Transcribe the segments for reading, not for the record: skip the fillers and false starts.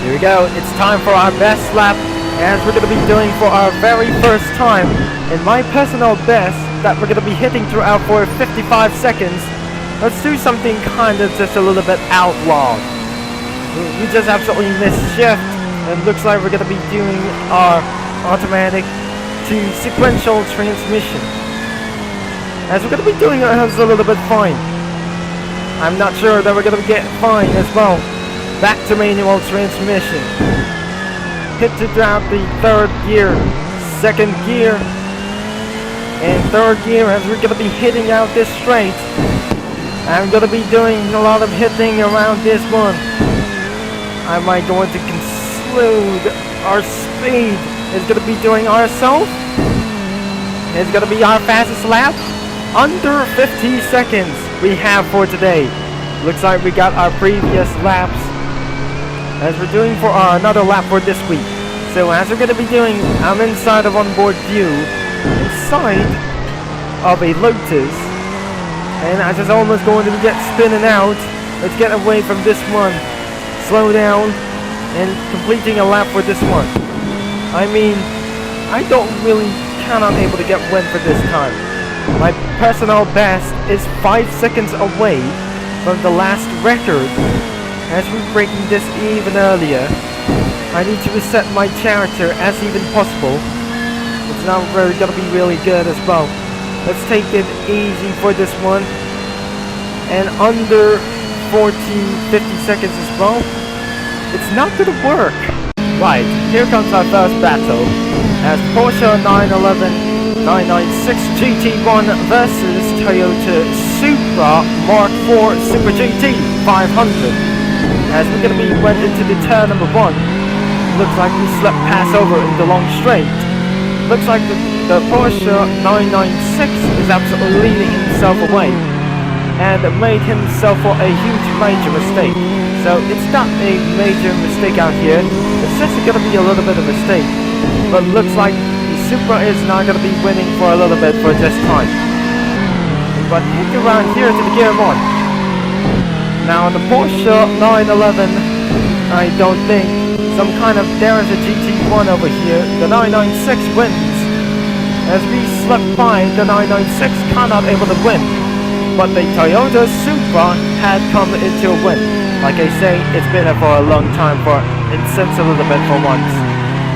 Here we go, it's time for our best lap, as we're going to be doing for our very first time, and my personal best that we're going to be hitting throughout for 55 seconds. Let's do something kind of just a little bit outlawed. We just absolutely missed shift, and it looks like we're going to be doing our automatic to sequential transmission, as we're going to be doing ours a little bit fine. I'm not sure that we're going to get fine as well. Back to manual transmission. Hit to throughout the third gear, second gear, and third gear as we're going to be hitting out this straight. I'm going to be doing a lot of hitting around this one. Am I going to conclude our speed? Is going to be doing ourselves? It's going to be our fastest lap? Under 50 seconds we have for today. Looks like we got our previous laps as we're doing for another lap for this week. So as we're going to be doing, I'm inside of onboard view, inside of a Lotus, and I just almost going to get spinning out. Let's get away from this one, slow down, and completing a lap for this one. I mean, I don't really count on able to get win for this time. My personal best is 5 seconds away from the last record. As we're breaking this even earlier, I need to reset my character as even possible. It's not very gonna be really good as well. Let's take it easy for this one. And under 40-50 seconds as well. It's not gonna work. Right, here comes our first battle. As Porsche 911 996 GT1 versus Toyota Supra Mark IV Super GT 500. As we're going to be went into the turn number 1. Looks like we slept pass over in the long straight. Looks like the Porsche 996 is absolutely leading himself away and made himself for a huge major mistake. So it's not a major mistake out here. It's just going to be a little bit of a mistake. But looks like Supra is not going to be winning for a little bit for this time. But hit around here to the gear 1. Now the Porsche 911, I don't think some kind of, there is a GT1 over here. The 996 wins. As we slipped by, the 996 cannot able to win. But the Toyota Supra had come into a win. Like I say, it's been there for a long time, for it since a little bit for once.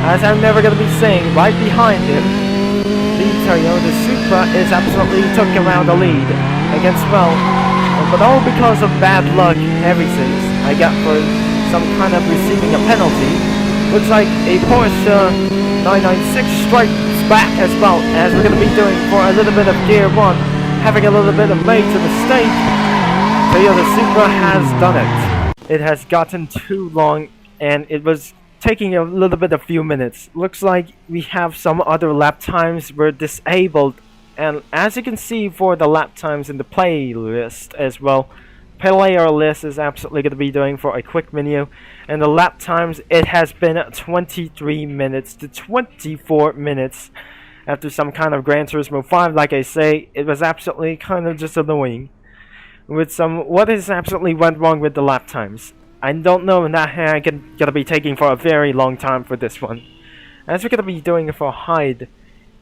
As I'm never going to be saying, right behind him, the Toyota Supra is absolutely took around the lead against, well, but all because of bad luck ever since I got for some kind of receiving a penalty. Looks like a Porsche 996 strikes back as well, as we're going to be doing for a little bit of gear 1, having a little bit of major mistake. Toyota Supra has done it. It has gotten too long, and it was taking a little bit, a few minutes. Looks like we have some other lap times were disabled, and as you can see for the lap times in the playlist as well, player list is absolutely going to be doing for a quick menu, and the lap times, it has been 23 minutes to 24 minutes after some kind of Gran Turismo 5. Like I say, it was absolutely kind of just annoying with some what is absolutely went wrong with the lap times. I don't know, and that I'm gonna be taking for a very long time for this one, as we're gonna be doing it for hide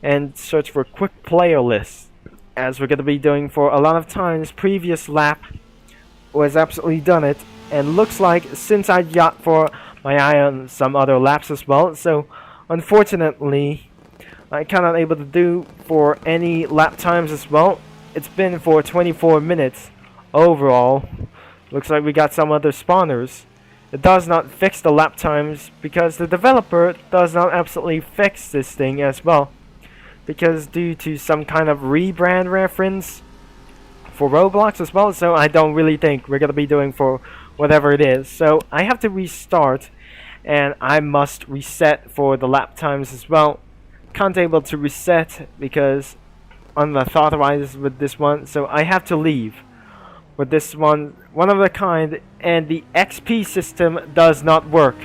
and search for quick player lists, as we're gonna be doing for a lot of times. Previous lap was absolutely done it, and looks like since I got for my eye on some other laps as well, so unfortunately I cannot able to do for any lap times as well. It's been for 24 minutes overall. Looks like we got some other spawners. It does not fix the lap times because the developer does not absolutely fix this thing as well, because due to some kind of rebrand reference for Roblox as well. So I don't really think we're gonna be doing for whatever it is. So I have to restart, and I must reset for the lap times as well. Can't able to reset because unauthorized with this one, so I have to leave with this one of a kind, and the XP system does not work,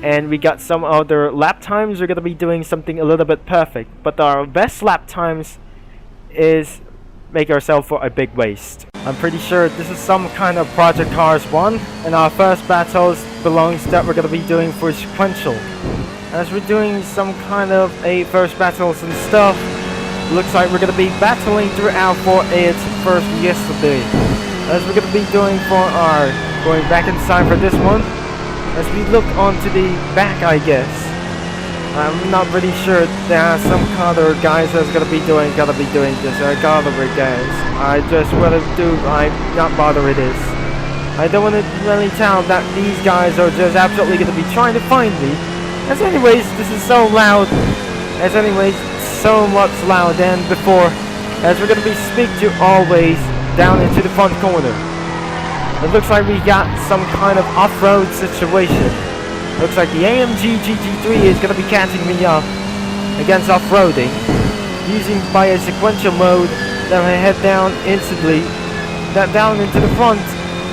and we got some other lap times. We're gonna be doing something a little bit perfect, but our best lap times is make ourselves for a big waste. I'm pretty sure this is some kind of Project Cars 1, and our first battles belongs that we're going to be doing for sequential. As we're doing some kind of a first battles and stuff, looks like we're going to be battling throughout for its first yesterday. As we're going to be doing for our going back inside for this one, as we look onto the back, I guess. I'm not really sure. There are some other guys that's gonna be doing this. Other guys. I just wanna do. I'm not bothered with this. I don't want to really tell that these guys are just absolutely gonna be trying to find me. As anyways, this is so loud. As anyways, so much louder than before. As we're gonna be speak to always down into the front corner. It looks like we got some kind of off-road situation. Looks like the AMG GT3 is going to be catching me up against off-roading. Using by a sequential mode, then I head down instantly. That down into the front,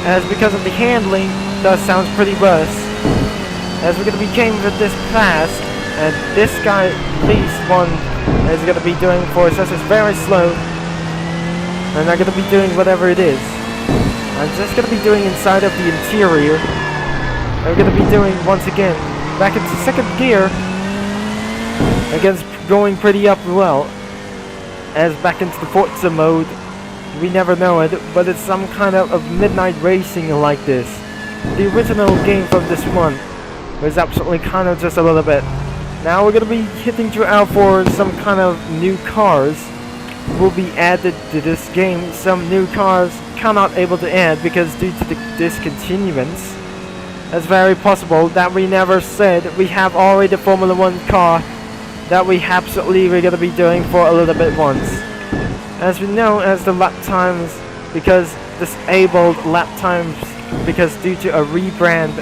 as because of the handling, does sounds pretty worse. As we're going to be came with this fast, and this guy, least one, is going to be doing for us as it's very slow. And I'm going to be doing whatever it is. I'm just going to be doing inside of the interior. I'm going to be doing, once again, back into second gear. Against going pretty up well. As back into the Forza mode. We never know it, but it's some kind of midnight racing like this. The original game from this one was absolutely kind of just a little bit. Now we're going to be hitting throughout for some kind of new cars. Will be added to this game. Some new cars cannot able to add because due to the discontinuance. It's very possible that we never said we have already the Formula 1 car that we absolutely we're going to be doing for a little bit once. As we know, as the lap times, because disabled lap times, because due to a rebrand,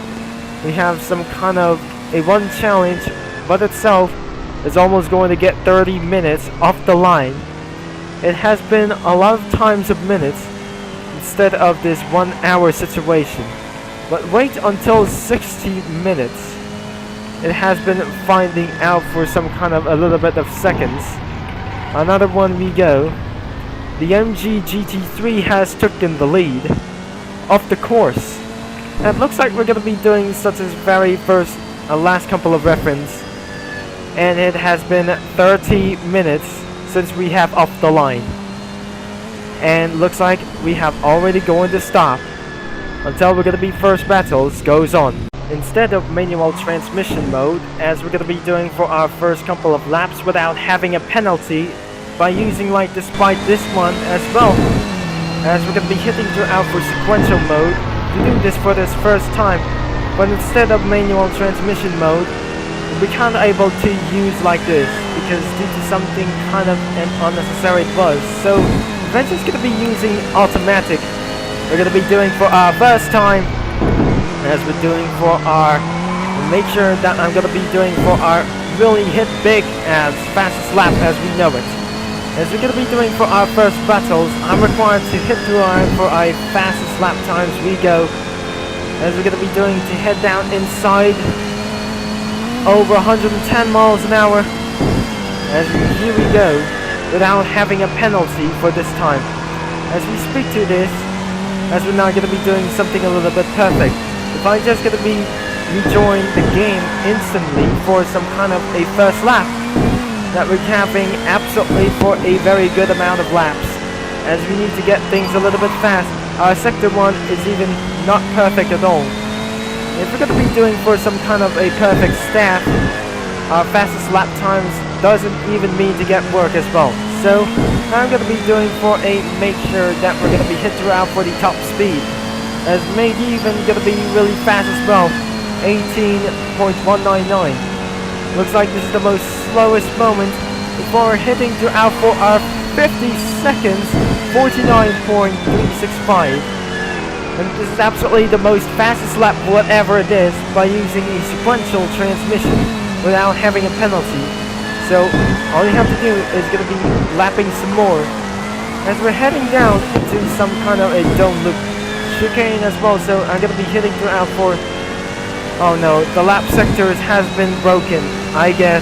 we have some kind of a one challenge, but itself is almost going to get 30 minutes off the line. It has been a lot of times of minutes instead of this 1 hour situation. But wait until 60 minutes. It has been finding out for some kind of a little bit of seconds. Another one we go. The MG GT3 has taken the lead of the course. And it looks like we're going to be doing such as very first, last couple of reference. And it has been 30 minutes since we have off the line. And looks like we have already going to stop until we're going to be first battles goes on. Instead of manual transmission mode, as we're going to be doing for our first couple of laps without having a penalty by using like despite this one as well. As we're going to be hitting throughout for sequential mode to do this for this first time. But instead of manual transmission mode, we can't able to use like this because due to something kind of an unnecessary buzz. So we're just going to be using automatic. We're going to be doing for our first time, as we're doing for our, make sure that I'm going to be doing for our really hit big as fastest lap as we know it. As we're going to be doing for our first battles, I'm required to hit through for our fastest lap times we go. As we're going to be doing to head down inside over 110 miles an hour. As here we go, without having a penalty for this time. As we speak to this, as we're now going to be doing something a little bit perfect. If I just going to be rejoin the game instantly for some kind of a first lap, that we're having absolutely for a very good amount of laps. As we need to get things a little bit fast. Our sector 1 is even not perfect at all. If we're going to be doing for some kind of a perfect staff, our fastest lap times doesn't even mean to get work as well. So I'm going to be doing for a make sure that we're going to be hit throughout for the top speed. As maybe even going to be really fast as well. 18.199. Looks like this is the most slowest moment before hitting throughout for our 50 seconds, 49.365. And this is absolutely the most fastest lap whatever it is by using a sequential transmission without having a penalty. So all you have to do is going to be lapping some more. As we're heading down into some kind of a dome loop chicane as well, so I'm going to be hitting throughout for, oh no, the lap sectors has been broken. I guess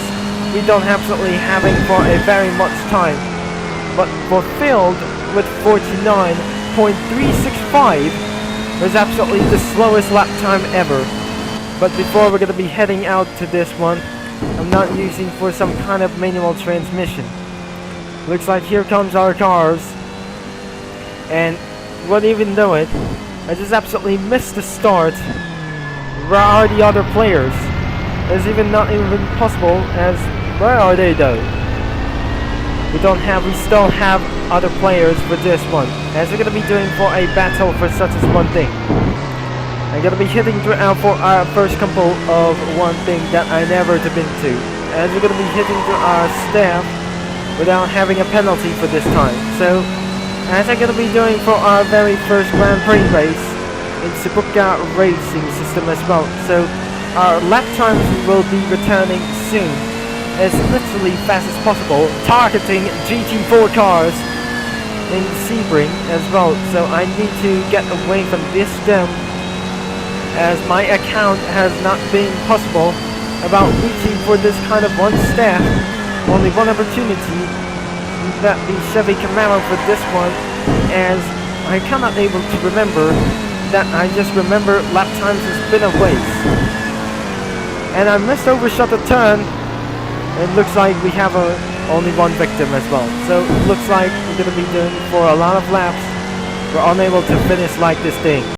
we don't absolutely having for a very much time. But for field with 49, 1:365 was absolutely the slowest lap time ever. But before we're gonna be heading out to this one, I'm not using for some kind of manual transmission. Looks like here comes our cars, and wouldn't even know it, I just absolutely missed the start. Where are the other players? It's even not even possible, as where are they though? We still have other players for this one, as we're gonna be doing for a battle for such as one thing. I'm gonna be hitting throughout for our first couple of one thing that I never have been to, as we're gonna be hitting through our staff without having a penalty for this time. So, as I'm gonna be doing for our very first Grand Prix race in Tsukuba racing system as well. So, our lap times will be returning soon, as literally fast as possible, targeting GT4 cars in Sebring as well. So I need to get away from this dam, as my account has not been possible about reaching for this kind of one staff. Only one opportunity, that the Chevy Camaro for this one, as I cannot able to remember that. I just remember lap times has been a waste, and I missed overshot the turn. It looks like we have only one victim as well. So it looks like we're gonna be doing for a lot of laps. We're unable to finish like this thing.